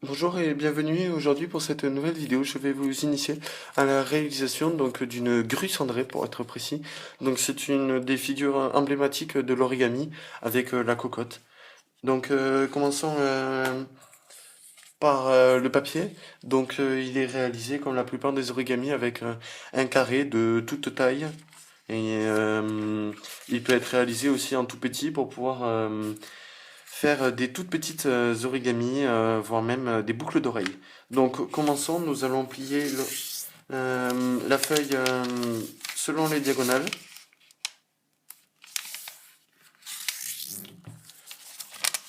Bonjour et bienvenue. Aujourd'hui pour cette nouvelle vidéo, je vais vous initier à la réalisation d'une grue cendrée pour être précis. Donc c'est une des figures emblématiques de l'origami avec la cocotte. Commençons par le papier. Il est réalisé comme la plupart des origamis avec un carré de toute taille il peut être réalisé aussi en tout petit pour pouvoir faire des toutes petites origamis, voire même des boucles d'oreilles. Donc commençons, nous allons plier la feuille selon les diagonales,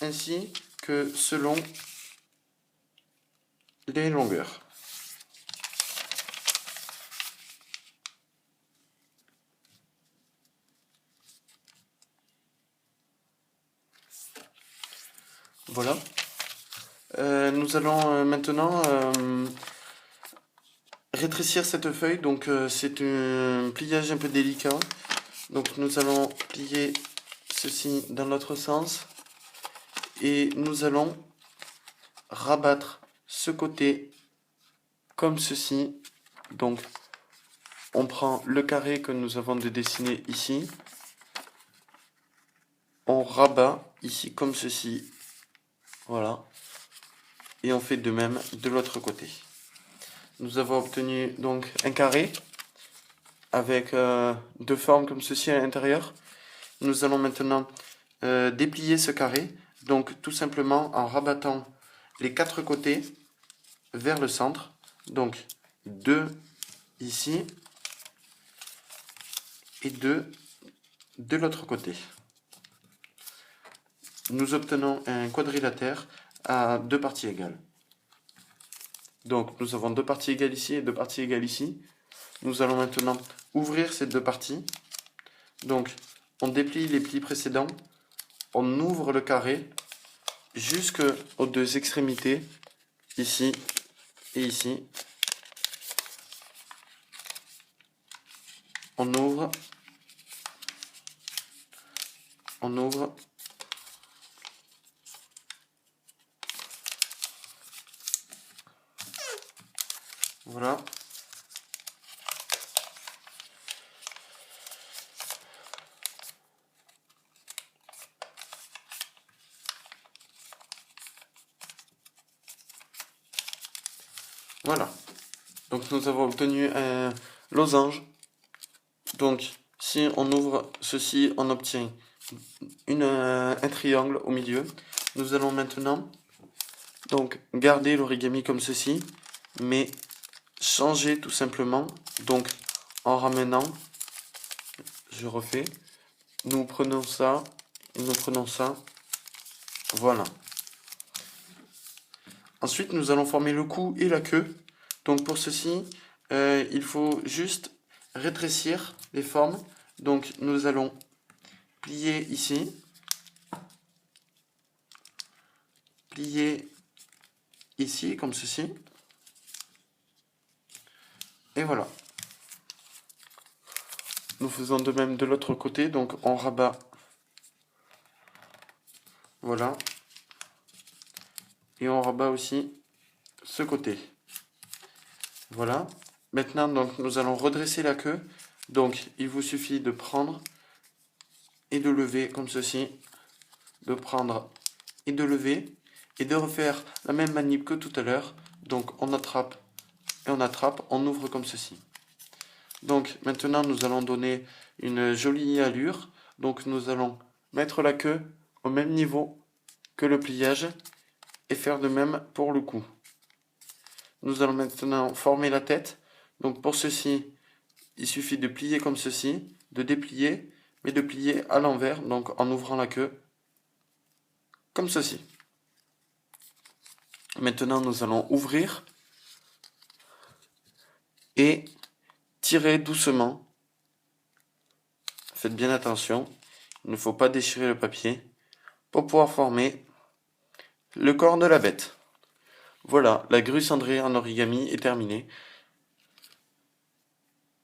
ainsi que selon les longueurs. Voilà. Nous allons maintenant rétrécir cette feuille. C'est un pliage un peu délicat. Donc nous allons plier ceci dans l'autre sens et nous allons rabattre ce côté comme ceci. Donc on prend le carré que nous avons de dessiner ici, on rabat ici comme ceci, voilà, et on fait de même de l'autre côté. Nous avons obtenu donc un carré avec deux formes comme ceci à l'intérieur. Nous allons maintenant déplier ce carré, donc tout simplement en rabattant les quatre côtés vers le centre, donc deux ici et deux de l'autre côté. Nous obtenons un quadrilatère à deux parties égales. Donc nous avons deux parties égales ici et deux parties égales ici. Nous allons maintenant ouvrir ces deux parties. Donc on déplie les plis précédents, on ouvre le carré jusqu'aux deux extrémités, ici et ici. On ouvre, on ouvre. Voilà. Voilà. Donc nous avons obtenu un losange. Donc si on ouvre ceci, on obtient un triangle au milieu. Nous allons maintenant garder l'origami comme ceci, mais changer tout simplement. Donc en ramenant, je refais, nous prenons ça et nous prenons ça. Voilà. Ensuite, nous allons former le cou et la queue. Donc pour ceci, il faut juste rétrécir les formes. Donc nous allons plier ici, plier ici comme ceci. Et voilà. Nous faisons de même de l'autre côté, donc on rabat. Voilà. Et on rabat aussi ce côté. Voilà. Maintenant, donc, nous allons redresser la queue. Donc, il vous suffit de prendre et de lever comme ceci. De prendre et de lever. Et de refaire la même manip que tout à l'heure. Donc, on attrape et on attrape. On ouvre comme ceci. Donc, maintenant, nous allons donner une jolie allure. Donc, nous allons mettre la queue au même niveau que le pliage. Et faire de même pour le cou. Nous allons maintenant former la tête. Donc pour ceci, il suffit de plier comme ceci, de déplier, mais de plier à l'envers, donc en ouvrant la queue, comme ceci. Maintenant, nous allons ouvrir et tirer doucement. Faites bien attention, il ne faut pas déchirer le papier pour pouvoir former le corps de la bête. Voilà, la grue cendrée en origami est terminée.